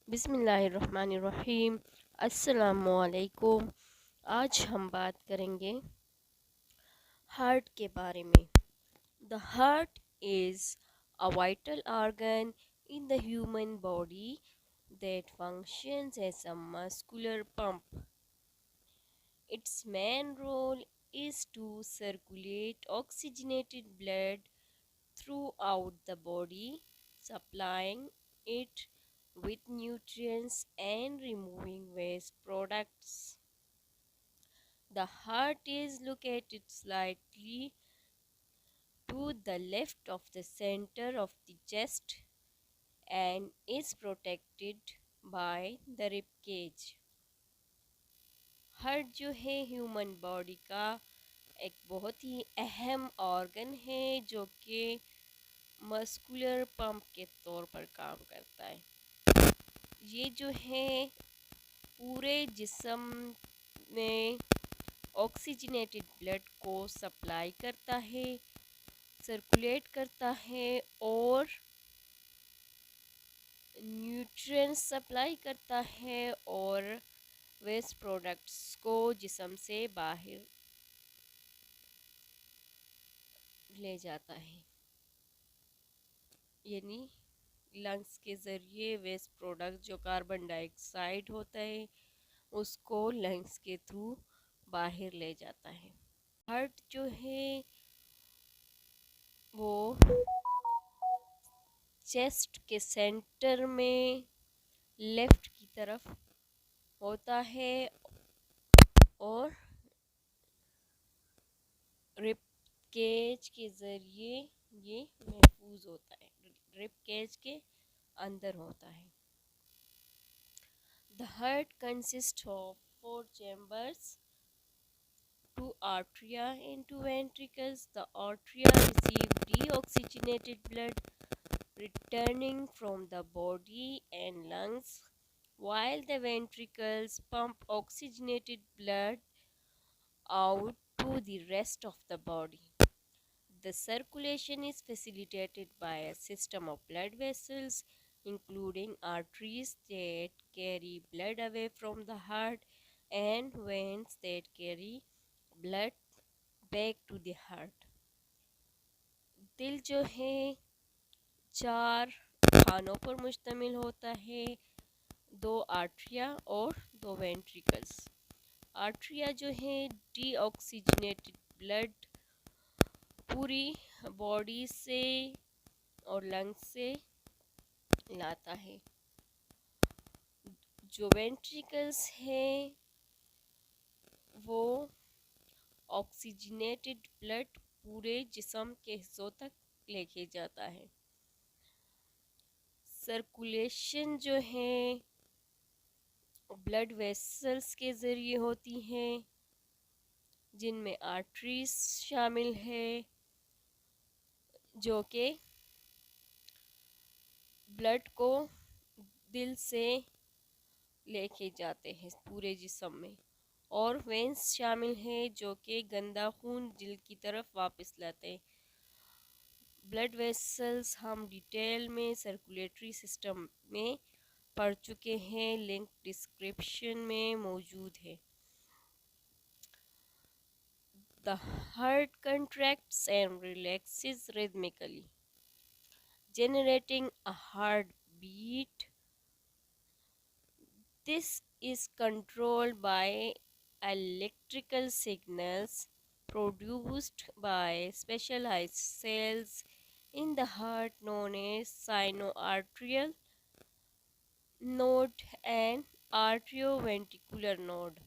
बिस्मिल्लाहिर्रहमानिर्रहीम। अस्सलामुअलैकुम। आज हम बात करेंगे हार्ट के बारे में। The heart is a vital organ in the human body that functions as a muscular pump. Its main role is to circulate oxygenated blood throughout the body, supplying it with nutrients and removing waste products. The heart is located slightly to the left of the center of the chest and is protected by the rib cage. Heart जो है human body का एक बहुत ही अहम organ है जो कि muscular pump के तौर पर काम करता है। ये जो है पूरे जिस्म में ऑक्सीजनेटेड ब्लड को सप्लाई करता है, सर्कुलेट करता है और न्यूट्रिएंट्स सप्लाई करता है और वेस्ट प्रोडक्ट्स को जिस्म से बाहर ले जाता है। यानी लंग्स के ज़रिए वेस्ट प्रोडक्ट जो कार्बन डाइऑक्साइड होता है उसको लंग्स के थ्रू बाहर ले जाता है। हार्ट जो है वो चेस्ट के सेंटर में लेफ्ट की तरफ होता है और रिब केज के ज़रिए ये महफूज होता है, रिब केज के अंदर होता है। The heart consist of 4 chambers, 2 arteria and 2 ventricles. The arteria receive deoxygenated blood returning from the body and lungs, while the ventricles pump oxygenated blood out to the rest of the body. The circulation is facilitated by a system of blood vessels, including arteries that carry blood away from the heart and veins that carry blood back to the heart. दिल जो है 4 खानों पर मुश्तमिल होता है, 2 आर्टरिया और 2 ventricles. आर्टरिया जो है डीऑक्सीजनेटेड ब्लड पूरी बॉडी से और लंग्स से लाता है। जो वेंट्रिकल्स है वो ऑक्सीजनेटेड ब्लड पूरे जिस्म के हिस्सों तक लेके जाता है। सर्कुलेशन जो है ब्लड वेसल्स के ज़रिए होती हैं, जिनमें आर्टरीज शामिल है जो कि ब्लड को दिल से लेके जाते हैं पूरे जिस्म में, और वेंस शामिल हैं जो कि गंदा खून दिल की तरफ वापस लाते हैं। ब्लड वेसल्स हम डिटेल में सर्कुलेटरी सिस्टम में पढ़ चुके हैं, लिंक डिस्क्रिप्शन में मौजूद है। The heart contracts and relaxes rhythmically, generating a heartbeat. This is controlled by electrical signals produced by specialized cells in the heart known as sinoatrial node and arterioventricular node.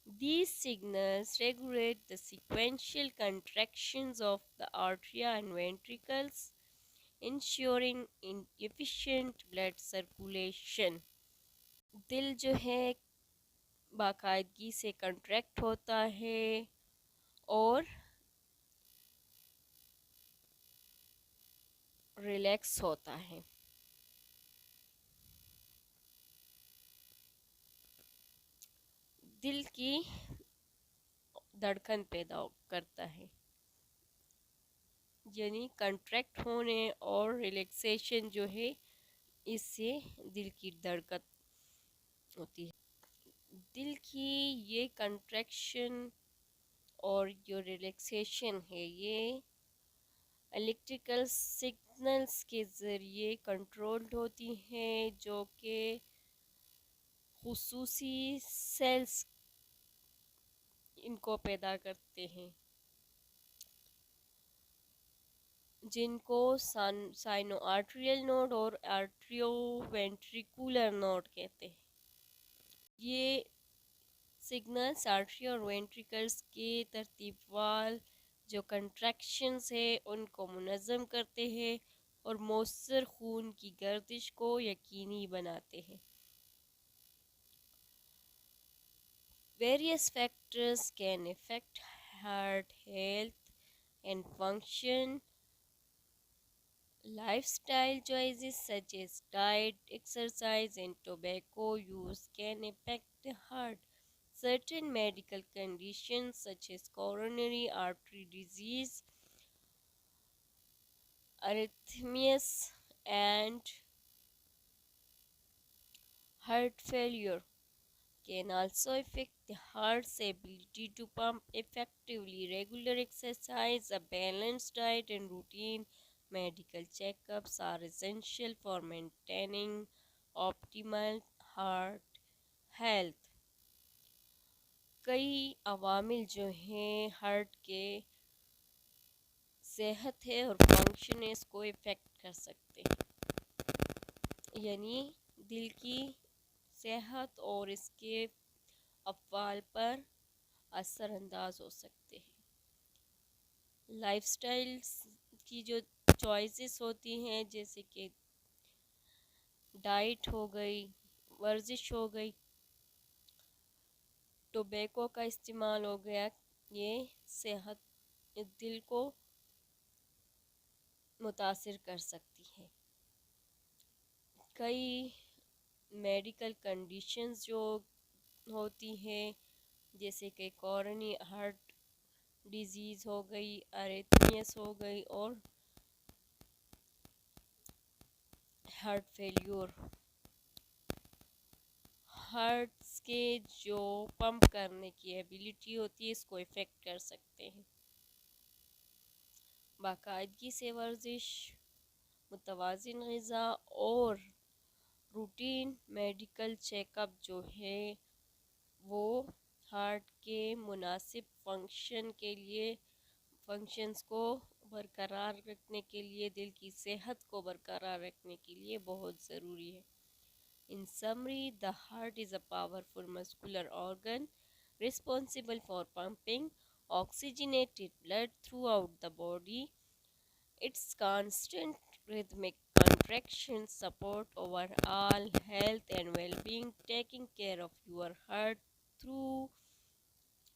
These signals regulate the sequential contractions of the arteria and ventricles, ensuring efficient blood circulation. दिल जो है बाकायदगी से contract होता है और relax होता है। दिल की धड़कन पैदा करता है, यानी कंट्रैक्ट होने और रिलैक्सेशन जो है इससे दिल की धड़कन होती है। दिल की ये कंट्रैक्शन और जो रिलैक्सेशन है ये इलेक्ट्रिकल सिग्नल्स के ज़रिए कंट्रोल्ड होती हैं, जो कि खुसूसी सेल्स इनको पैदा करते हैं, जिनको साइनो आर्ट्रियल नोड और आर्ट्रियो वेंट्रिकुलर नोड कहते हैं। ये सिग्नल्स आर्टरी और वेंट्रिकल्स के तरतीबवार जो कंट्रैक्शंस है उनको मुनज़्ज़म करते हैं और मौसर खून की गर्दिश को यकीनी बनाते हैं। Various factors can affect heart health and function. Lifestyle choices such as diet, exercise, and tobacco use can impact the heart. Certain medical conditions such as coronary artery disease, arrhythmias, and heart failure can also affect the heart's ability to pump effectively. Regular exercise, a balanced diet, and routine medical checkups are essential for maintaining optimal heart health. कई अवामिल जो हैं heart के सेहत है और function है इसको effect कर सकते हैं, यानी दिल की सेहत और इसके अफ़आल पर असरअंदाज हो सकते हैं। लाइफस्टाइल्स की जो चॉइसेस होती हैं, जैसे कि डाइट हो गई, वर्जिश हो गई, टोबैको का इस्तेमाल हो गया, ये सेहत दिल को मुतासिर कर सकती है। कई मेडिकल कंडीशंस जो होती हैं, जैसे कि कॉरोनरी हार्ट डिजीज़ हो गई, अरेथमियस हो गई और हार्ट फेल्योर, हार्ट्स के जो पंप करने की एबिलिटी होती है इसको इफ़ेक्ट कर सकते हैं। बाकायदगी से वर्जिश, मुतवाज़िन ग़िज़ा और रूटीन मेडिकल चेकअप जो है वो हार्ट के मुनासिब फंक्शंस को बरकरार रखने के लिए, दिल की सेहत को बरकरार रखने के लिए बहुत ज़रूरी है। In summary, the heart is a powerful muscular organ responsible for pumping oxygenated blood throughout the body. Its constant rhythmic contractions support overall health and well-being. Taking care of your heart through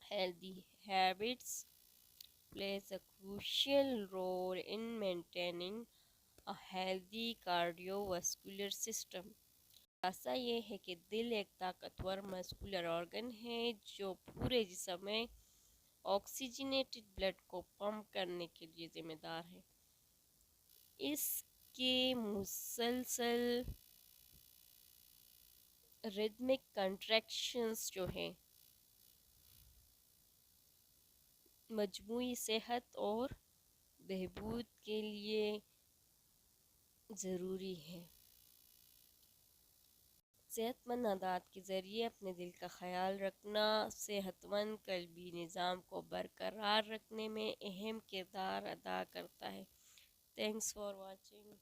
healthy habits plays a crucial role in maintaining a healthy cardiovascular system. ऐसा ये है कि दिल एक ताकतवर muscular organ है जो पूरे जिस्म में ऑक्सीजनेटेड ब्लड को पंप करने के लिए ज़िम्मेदार है। इसके मुसलसल रिदमिक कंट्रैक्शंस जो हैं मजमूई सेहत और बहबूद के लिए ज़रूरी है। सेहतमंद आदात के ज़रिए अपने दिल का ख्याल रखना सेहतमंद क़ल्बी निज़ाम को बरकरार रखने में अहम किरदार अदा करता है। Thanks for watching.